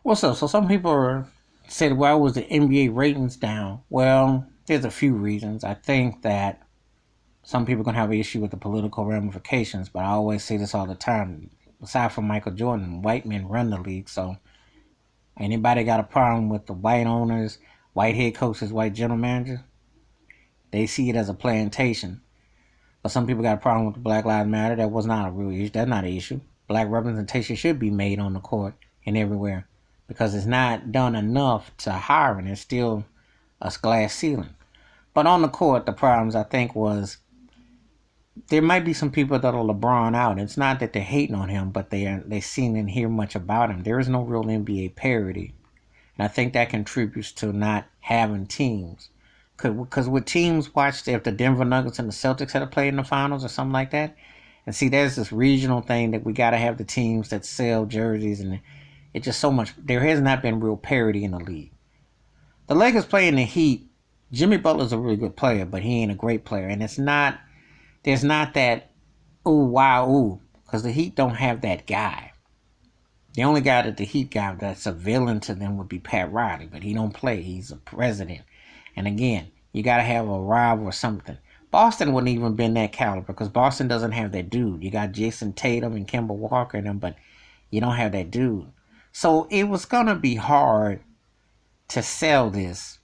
What's up? So some people said, why was the NBA ratings down? Well, there's a few reasons. I think that some people are going to have an issue with the political ramifications, but I always say this all the time. Aside from Michael Jordan, white men run the league. So anybody got a problem with the white owners, white head coaches, white general managers, they see it as a plantation. But some people got a problem with the Black Lives Matter. That was not a real issue. That's not an issue. Black representation should be made on the court and everywhere because it's not done enough to hiring. There's still a glass ceiling. But on the court, the problems I think was there might be some people that'll LeBron out. It's not that they're hating on him, but they seen and hear much about him. There is no real NBA parity, and I think that contributes to not having teams. Because with teams watched if the Denver Nuggets and the Celtics had played in the finals or something like that, and see, there's this regional thing that we got to have the teams that sell jerseys, and it's just so much. There has not been real parity in the league. The Lakers playing the Heat. Jimmy Butler's a really good player, but he ain't a great player, and it's not. There's not that ooh wow ooh because the Heat don't have that guy. The only guy that the Heat got that's a villain to them would be Pat Riley, but he don't play. He's a president. And again, you got to have a rival or something. Boston wouldn't even been that caliber because Boston doesn't have that dude. You got Jason Tatum and Kemba Walker in them, but you don't have that dude. So it was going to be hard to sell this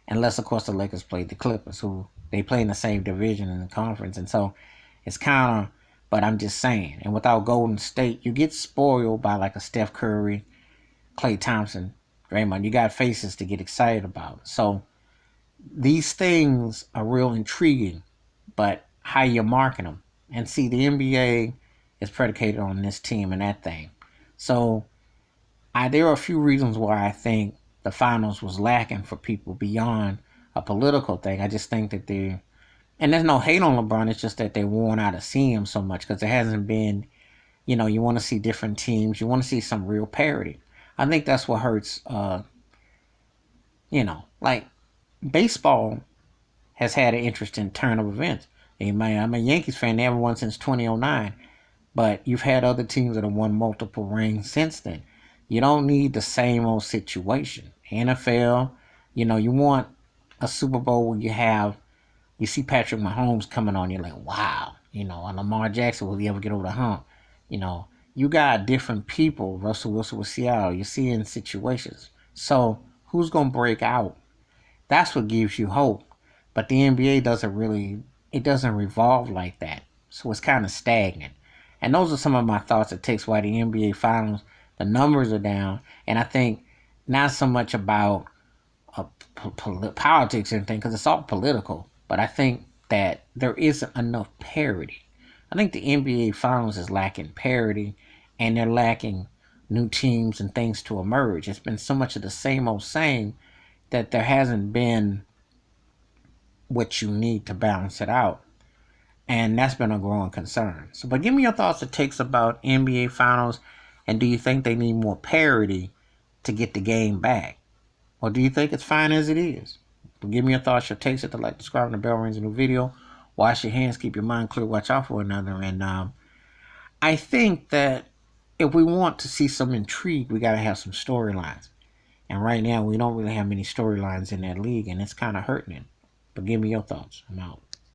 unless, of course, the Lakers played the Clippers, who they play in the same division in the conference. And so it's kind of, but I'm just saying. And without Golden State, you get spoiled by like a Steph Curry, Klay Thompson, Draymond. You got faces to get excited about. So these things are real intriguing, but how you market them. And see, the NBA is predicated on this team and that thing. So there are a few reasons why I think the finals was lacking for people beyond a political thing. I just think that and there's no hate on LeBron. It's just that they're worn out of seeing him so much because there hasn't been, you want to see different teams. You want to see some real parity. I think that's what hurts, like baseball has had an interesting turn of events. I'm a Yankees fan. They haven't won since 2009. But you've had other teams that have won multiple rings since then. You don't need the same old situation. NFL, you want a Super Bowl where you see Patrick Mahomes coming on, you're like, wow, and Lamar Jackson, will he ever get over the hump? You got different people, Russell Wilson with Seattle, you're seeing situations. So who's going to break out? That's what gives you hope. But the NBA it doesn't revolve like that. So it's kind of stagnant. And those are some of my thoughts it takes why the NBA Finals, the numbers are down. And I think not so much about politics and anything, because it's all political. But I think that there isn't enough parity. I think the NBA Finals is lacking parity, and they're lacking new teams and things to emerge. It's been so much of the same old same that there hasn't been what you need to balance it out. And that's been a growing concern. So, but give me your thoughts and takes about NBA Finals, and do you think they need more parity to get the game back? Or do you think it's fine as it is? But give me your thoughts, your takes, hit the like, subscribe, and the bell rings a new video. Wash your hands, keep your mind clear, watch out for another. And I think that if we want to see some intrigue, we got to have some storylines. And right now, we don't really have many storylines in that league, and it's kind of hurting it. But give me your thoughts. I'm out.